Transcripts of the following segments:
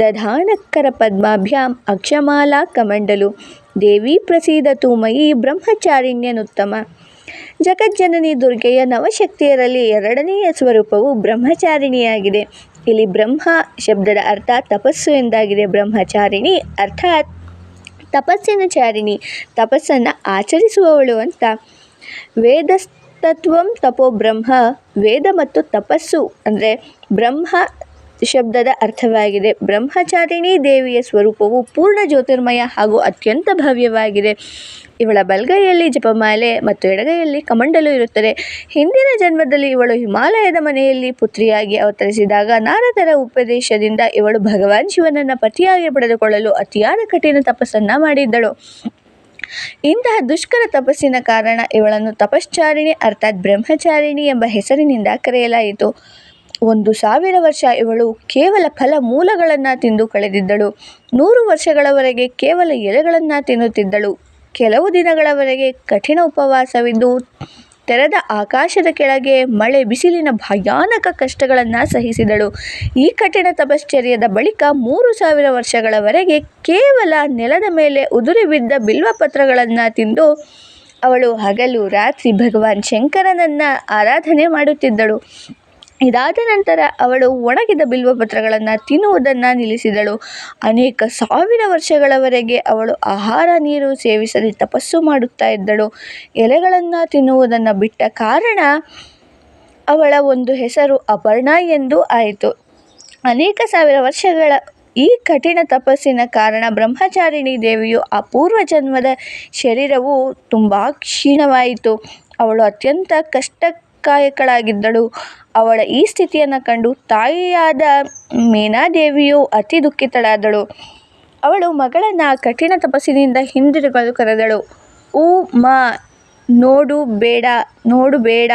दधानकरपद्माभ्याम् अक्षमाला कमण्डलु देवी प्रसीदतु मयि ಬ್ರಹ್ಮಚಾರಿಣ್ಯನುತ್ತಮ. ಜಗಜ್ಜನನಿ ದುರ್ಗೆಯ ನವಶಕ್ತಿಯರಲ್ಲಿ ಎರಡನೆಯ ಸ್ವರೂಪವು ಬ್ರಹ್ಮಚಾರಿಣಿಯಾಗಿದೆ. ಇಲ್ಲಿ ಬ್ರಹ್ಮ ಶಬ್ದದ ಅರ್ಥ ತಪಸ್ಸು ಎಂದಾಗಿದೆ. ಬ್ರಹ್ಮಚಾರಿಣಿ ಅರ್ಥಾತ್ ತಪಸ್ಸಿನ ಚಾರಿಣಿ, ತಪಸ್ಸನ್ನು ಆಚರಿಸುವವಳು ಅಂತ. ವೇದಸ್ತತ್ವಂ ತಪೋ ಬ್ರಹ್ಮ, ವೇದ ಮತ್ತು ತಪಸ್ಸು ಅಂದರೆ ಬ್ರಹ್ಮ ಶಬ್ದದ ಅರ್ಥವಾಗಿದೆ. ಬ್ರಹ್ಮಚಾರಿಣಿ ದೇವಿಯ ಸ್ವರೂಪವು ಪೂರ್ಣ ಜ್ಯೋತಿರ್ಮಯ ಹಾಗೂ ಅತ್ಯಂತ ಭವ್ಯವಾಗಿದೆ. ಇವಳ ಬಲಗೈಯಲ್ಲಿ ಜಪಮಾಲೆ ಮತ್ತು ಎಡಗೈಯಲ್ಲಿ ಕಮಂಡಲು ಇರುತ್ತದೆ. ಹಿಂದಿನ ಜನ್ಮದಲ್ಲಿ ಇವಳು ಹಿಮಾಲಯದ ಮನೆಯಲ್ಲಿ ಪುತ್ರಿಯಾಗಿ ಅವತರಿಸಿದಾಗ ನಾರದರ ಉಪದೇಶದಿಂದ ಇವಳು ಭಗವಾನ್ ಶಿವನನ್ನು ಪತಿಯಾಗಿ ಪಡೆದುಕೊಳ್ಳಲು ಅತಿಯಾದ ಕಠಿಣ ತಪಸ್ಸನ್ನು ಮಾಡಿದ್ದಳು. ಇಂತಹ ದುಷ್ಕರ ತಪಸ್ಸಿನ ಕಾರಣ ಇವಳನ್ನು ತಪಶ್ಚಾರಿಣಿ ಅರ್ಥಾತ್ ಬ್ರಹ್ಮಚಾರಿಣಿ ಎಂಬ ಹೆಸರಿನಿಂದ ಕರೆಯಲಾಯಿತು. 1000 ವರ್ಷ ಇವಳು ಕೇವಲ ಫಲ ಮೂಲಗಳನ್ನು ತಿಂದು ಕಳೆದಿದ್ದಳು. 100 ವರ್ಷಗಳವರೆಗೆ ಕೇವಲ ಎಲೆಗಳನ್ನು ತಿನ್ನುತ್ತಿದ್ದಳು. ಕೆಲವು ದಿನಗಳವರೆಗೆ ಕಠಿಣ ಉಪವಾಸವಿದ್ದು ತೆರೆದ ಆಕಾಶದ ಕೆಳಗೆ ಮಳೆ ಬಿಸಿಲಿನ ಭಯಾನಕ ಕಷ್ಟಗಳನ್ನು ಸಹಿಸಿದಳು. ಈ ಕಠಿಣ ತಪಶ್ಚರ್ಯದ ಬಳಿಕ 3000 ವರ್ಷಗಳವರೆಗೆ ಕೇವಲ ನೆಲದ ಮೇಲೆ ಉದುರಿ ಬಿದ್ದ ಬಿಲ್ವಪತ್ರಗಳನ್ನು ತಿಂದು ಅವಳು ಹಗಲು ರಾತ್ರಿ ಭಗವಾನ್ ಶಂಕರನನ್ನು ಆರಾಧನೆ ಮಾಡುತ್ತಿದ್ದಳು. ಇದಾದ ನಂತರ ಅವಳು ಒಣಗಿದ ಬಿಲ್ವಪತ್ರಗಳನ್ನು ತಿನ್ನುವುದನ್ನು ನಿಲ್ಲಿಸಿದಳು. ಅನೇಕ 1000 ವರ್ಷಗಳವರೆಗೆ ಅವಳು ಆಹಾರ ನೀರು ಸೇವಿಸದೆ ತಪಸ್ಸು ಮಾಡುತ್ತಾ ಇದ್ದಳು. ಎಲೆಗಳನ್ನು ತಿನ್ನುವುದನ್ನು ಬಿಟ್ಟ ಕಾರಣ ಅವಳ ಒಂದು ಹೆಸರು ಅಪರ್ಣ ಎಂದು ಆಯಿತು. ಅನೇಕ 1000 ವರ್ಷಗಳ ಈ ಕಠಿಣ ತಪಸ್ಸಿನ ಕಾರಣ ಬ್ರಹ್ಮಚಾರಿಣಿ ದೇವಿಯು ಆ ಪೂರ್ವ ಜನ್ಮದ ಶರೀರವು ತುಂಬ ಕ್ಷೀಣವಾಯಿತು. ಅವಳು ಅತ್ಯಂತ ಕಷ್ಟಕಾಯಕಳಾಗಿದ್ದಳು. ಅವಳ ಈ ಸ್ಥಿತಿಯನ್ನು ಕಂಡು ತಾಯಿಯಾದ ಮೇನಾದೇವಿಯು ಅತಿ ದುಃಖಿತಳಾದಳು. ಅವಳು ಮಗಳನ್ನು ಕಠಿಣ ತಪಸ್ಸಿನಿಂದ ಹಿಂದಿರುಗಲು ಕರೆದಳು. ಮಾ ನೋಡು ಬೇಡ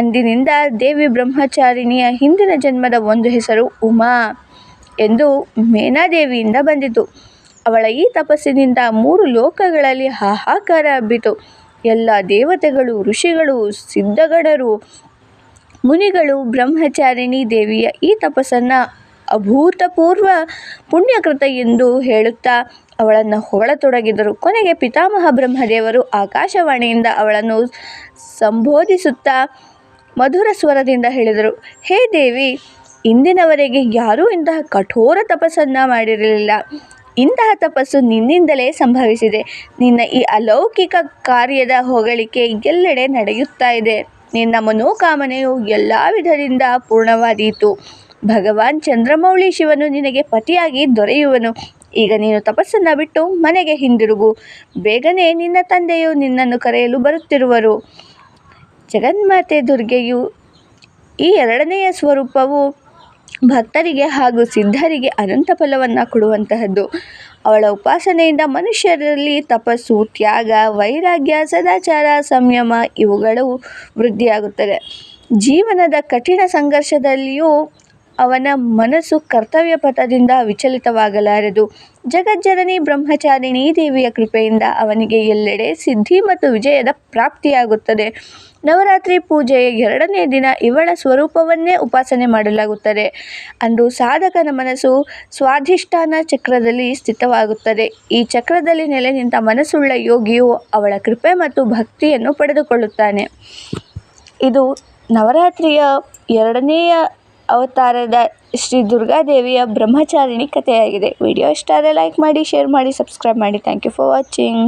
ಅಂದಿನಿಂದ ದೇವಿ ಬ್ರಹ್ಮಚಾರಿಣಿಯ ಹಿಂದಿನ ಜನ್ಮದ ಒಂದು ಹೆಸರು ಉಮಾ ಎಂದು ಮೇನಾದೇವಿಯಿಂದ ಬಂದಿತು. ಅವಳ ಈ ತಪಸ್ಸಿನಿಂದ 3 ಲೋಕಗಳಲ್ಲಿ ಹಾಹಾಕಾರ ಹಬ್ಬಿತು. ಎಲ್ಲ ದೇವತೆಗಳು, ಋಷಿಗಳು, ಸಿದ್ಧಗಣರು, ಮುನಿಗಳು ಬ್ರಹ್ಮಚಾರಿಣಿ ದೇವಿಯ ಈ ತಪಸ್ಸನ್ನು ಅಭೂತಪೂರ್ವ ಪುಣ್ಯಕೃತ ಎಂದು ಹೇಳುತ್ತಾ ಅವಳನ್ನು ಹೊಗಳತೊಡಗಿದರು. ಕೊನೆಗೆ ಪಿತಾಮಹ ಬ್ರಹ್ಮದೇವರು ಆಕಾಶವಾಣಿಯಿಂದ ಅವಳನ್ನು ಸಂಬೋಧಿಸುತ್ತಾ ಮಧುರ ಸ್ವರದಿಂದ ಹೇಳಿದರು. ಹೇ ದೇವಿ, ಇಂದಿನವರೆಗೆ ಯಾರೂ ಇಂತಹ ಕಠೋರ ತಪಸ್ಸನ್ನು ಮಾಡಿರಲಿಲ್ಲ. ಇಂತಹ ತಪಸ್ಸು ನಿನ್ನಿಂದಲೇ ಸಂಭವಿಸಿದೆ. ನಿನ್ನ ಈ ಅಲೌಕಿಕ ಕಾರ್ಯದ ಹೊಗಳಿಕೆ ಎಲ್ಲೆಡೆ ನಡೆಯುತ್ತಾ ಇದೆ. ನಿನ್ನ ಮನೋಕಾಮನೆಯು ಎಲ್ಲ ವಿಧದಿಂದ ಪೂರ್ಣವಾದೀತು. ಭಗವಾನ್ ಚಂದ್ರಮೌಳಿ ಶಿವನು ನಿನಗೆ ಪತಿಯಾಗಿ ದೊರೆಯುವನು. ಈಗ ನೀನು ತಪಸ್ಸನ್ನು ಬಿಟ್ಟು ಮನೆಗೆ ಹಿಂದಿರುಗು. ಬೇಗನೆ ನಿನ್ನ ತಂದೆಯು ನಿನ್ನನ್ನು ಕರೆಯಲು ಬರುತ್ತಿರುವರು. ಜಗನ್ಮಾತೆ ದುರ್ಗೆಯು ಈ ಎರಡನೆಯ ಸ್ವರೂಪವು ಭಕ್ತರಿಗೆ ಹಾಗೂ ಸಿದ್ಧರಿಗೆ ಅನಂತ ಫಲವನ್ನು ಕೊಡುವಂತಹದ್ದು. ಅವಳ ಉಪಾಸನೆಯಿಂದ ಮನುಷ್ಯರಲ್ಲಿ ತಪಸ್ಸು, ತ್ಯಾಗ, ವೈರಾಗ್ಯ, ಸದಾಚಾರ, ಸಂಯಮ ಇವುಗಳು ವೃದ್ಧಿಯಾಗುತ್ತದೆ. ಜೀವನದ ಕಠಿಣ ಸಂಘರ್ಷದಲ್ಲಿಯೂ ಅವನ ಮನಸ್ಸು ಕರ್ತವ್ಯ ಪಥದಿಂದ ವಿಚಲಿತವಾಗಲಾರದು. ಜಗಜ್ಜನನಿ ಬ್ರಹ್ಮಚಾರಿಣಿ ದೇವಿಯ ಕೃಪೆಯಿಂದ ಅವನಿಗೆ ಎಲ್ಲೆಡೆ ಸಿದ್ಧಿ ಮತ್ತು ವಿಜಯದ ಪ್ರಾಪ್ತಿಯಾಗುತ್ತದೆ. ನವರಾತ್ರಿ ಪೂಜೆಯ 2ನೇ ದಿನ ಇವಳ ಸ್ವರೂಪವನ್ನೇ ಉಪಾಸನೆ ಮಾಡಲಾಗುತ್ತದೆ. ಅಂದು ಸಾಧಕನ ಮನಸ್ಸು ಸ್ವಾಧಿಷ್ಠಾನ ಚಕ್ರದಲ್ಲಿ ಸ್ಥಿತವಾಗುತ್ತದೆ. ಈ ಚಕ್ರದಲ್ಲಿ ನೆಲೆ ನಿಂತ ಮನಸ್ಸುಳ್ಳ ಯೋಗಿಯು ಅವಳ ಕೃಪೆ ಮತ್ತು ಭಕ್ತಿಯನ್ನು ಪಡೆದುಕೊಳ್ಳುತ್ತಾನೆ. ಇದು ನವರಾತ್ರಿಯ 2ನೇಯ ಅವತಾರದ ಶ್ರೀ ದುರ್ಗಾದೇವಿಯ ಬ್ರಹ್ಮಚಾರಿಣಿ ಕಥೆಯಾಗಿದೆ. ವಿಡಿಯೋ ಇಷ್ಟ ಆದರೆ ಲೈಕ್ ಮಾಡಿ, ಶೇರ್ ಮಾಡಿ, ಸಬ್ಸ್ಕ್ರೈಬ್ ಮಾಡಿ. Thank you for watching.